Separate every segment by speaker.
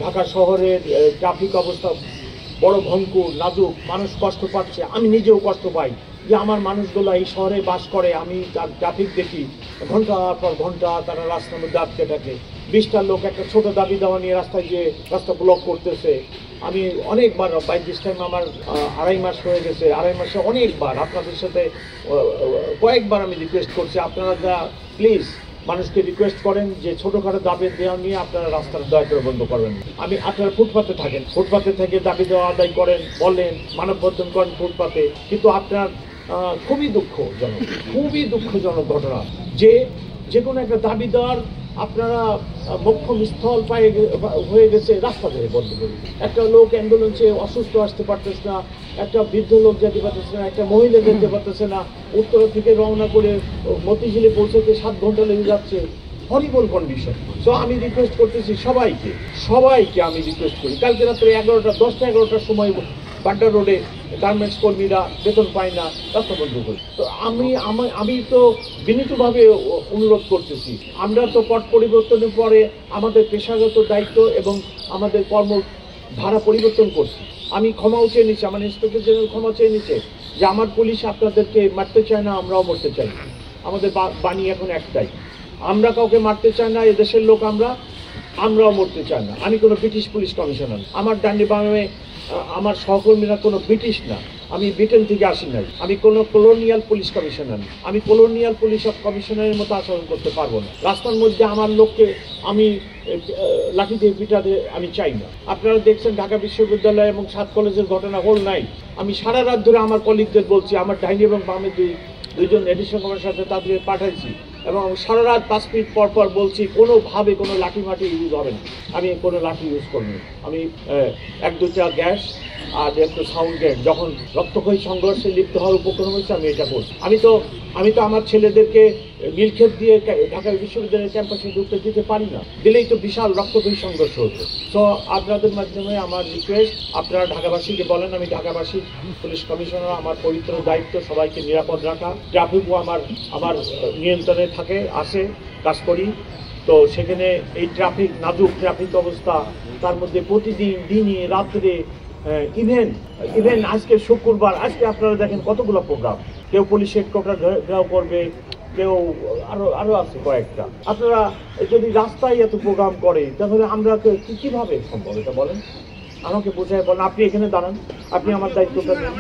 Speaker 1: ঢাকা শহরের ট্রাফিক অবস্থা বড় ভয়ঙ্কর, নাজুক, মানুষ কষ্ট পাচ্ছে, আমি নিজেও কষ্ট পাই যে আমার মানুষগুলো এই শহরে বাস করে, আমি তার ট্রাফিক দেখি ঘন্টার পর ঘন্টা তারা রাস্তার মধ্যে আটকে থাকে। 20টা লোক একটা ছোট দাবি দেওয়া নিয়ে রাস্তায় গিয়ে রাস্তা ব্লক করতেছে। আমি অনেকবার, বাই দিস টাইম আমার 2.5 মাস হয়ে গেছে, 2.5 মাসে অনেকবার আপনাদের সাথে কয়েকবার আমি রিকোয়েস্ট করছি, আপনারা যা প্লিজ মানুষকে রিকোয়েস্ট করেন যে ছোটোখাটো দাবি দেওয়া নিয়ে আপনারা রাস্তার দয়া করে বন্ধ করবেন। আপনারা ফুটপাতে থাকেন, ফুটপাতে থেকে দাবি দেওয়া আদায় করেন, বলেন, মানববন্ধন করেন ফুটপাতে, কিন্তু আপনার খুবই দুঃখজনক ঘটনা যে কোনো একটা দাবি দেওয়ার আপনারা মোক্ষম স্থল হয়ে গেছে রাস্তা ধরে বন্ধ করে। একটা লোক অ্যাম্বুলেন্সে অসুস্থ আসতে পারতেছে না, একটা বৃদ্ধ লোক যেতে পারতেছে না, একটা মহিলা যেতে পারতেছে না, উত্তরা থেকে রওনা করে মতিঝিলে পৌঁছাতে 7 ঘন্টা লেগে যাচ্ছে। হরিবল কন্ডিশন। সো আমি রিকোয়েস্ট করতেছি সবাইকে আমি রিকোয়েস্ট করি, কালকে রাত্রে 10টা-11টার সময় বাড্ডা রোডে গার্মেন্টস কর্মীরা বেতন পায় না, রাস্তা বন্ধ করি। তো আমি তো বিনীতভাবে অনুরোধ করতেছি, আমরা তো পট পরিবর্তনের পরে আমাদের পেশাগত দায়িত্ব এবং আমাদের কর্মধারা পরিবর্তন করছি। আমি ক্ষমাও চেয়ে নিচ্ছি, আমার ইন্সপেক্টর জেনারেল ক্ষমা চেয়ে নিচ্ছে যে আমার পুলিশ আপনাদেরকে মারতে চায় না, আমরাও মরতে চাই। আমাদের বাণী এখন একটাই, আমরা কাউকে মারতে চাই না, এদেশের লোক আমরাও মরতে চাই না। আমি কোনো ব্রিটিশ পুলিশ কমিশনার, আমার ডান্ডি বামে আমার সহকর্মীরা কোনো ব্রিটিশ না, আমি ব্রিটেন থেকে আসি নাই, আমি কোনো কলোনিয়াল পুলিশ কমিশনার, আমি কলোনিয়াল পুলিশ কমিশনারের মতো আচরণ করতে পারবো না। রাস্তার মধ্যে আমার লোককে আমি লাঠি দিয়ে পিটাতে আমি চাই না। আপনারা দেখছেন ঢাকা বিশ্ববিদ্যালয় এবং 7 কলেজের ঘটনা হল নাই। আমি সারা রাত ধরে আমার কলিগদের বলছি, আমার ডাইনি এবং বামে দুইজন এডিশন কমার সাথে তাদের পাঠাইছি এবং সারা রাত 5 মিনিট পর বলছি কোনোভাবে কোনো লাঠি মাটি ইউজ হবে না, আমি কোনো লাঠি ইউজ করব না। আমি 1-2টা গ্যাস আর একটু সাউন্ড গ্যাস, যখন রক্তক্ষয়ী সংঘর্ষে লিপ্ত হওয়ার উপক্রম হয়েছে আমি এটা করছি। আমি তো আমার ছেলেদেরকে নীলক্ষেত দিয়ে ঢাকা বিশ্ববিদ্যালয়ের ক্যাম্পাসে ঢুকতে দিতে পারি না, দিলেই তো বিশাল রক্তক্ষয়ী সংঘর্ষ হতো। তো আপনাদের মাধ্যমে আমার রিকোয়েস্ট, আপনারা ঢাকাবাসীকে বলেন, আমি ঢাকাবাসী পুলিশ কমিশনার, আমার পবিত্র দায়িত্ব সবাইকে নিরাপদ রাখা। ট্রাফিকও আমার নিয়ন্ত্রণে আসে, কাজ করি। তো সেখানে এই নাজুক ট্রাফিক অবস্থা, তার মধ্যে প্রতিদিন দিনে রাত্রে ইভেন আজকে শুক্রবার, আজকে আপনারা দেখেন কতগুলো প্রোগ্রাম, কেউ পুলিশ হেডকোয়ার্টার ঘেরাও করবে, কেউ আরো আছে কয়েকটা। আপনারা যদি রাস্তায় এত প্রোগ্রাম করে তাহলে আমরা কিভাবে সম্ভব এটা বলেন, আমাকে বোঝায় বলেন। আপনি এখানে দাঁড়ান, আপনি আমার দায়িত্বটা নেন।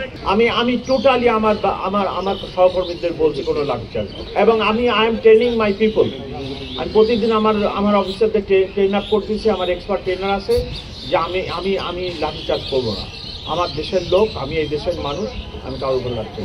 Speaker 1: আমি টোটালি আমার সহকর্মীদের বলছি কোনো লাঠিচার্জ, এবং I am training my people. আমি প্রতিদিন আমার অফিসারদের ট্রেন আপ করতেছি, আমার এক্সপার্ট ট্রেনার আছে, যে আমি লাঠিচার্জ করবো না। আমার দেশের লোক, আমি এই দেশের মানুষ, আমি কারোর উপর লাঠি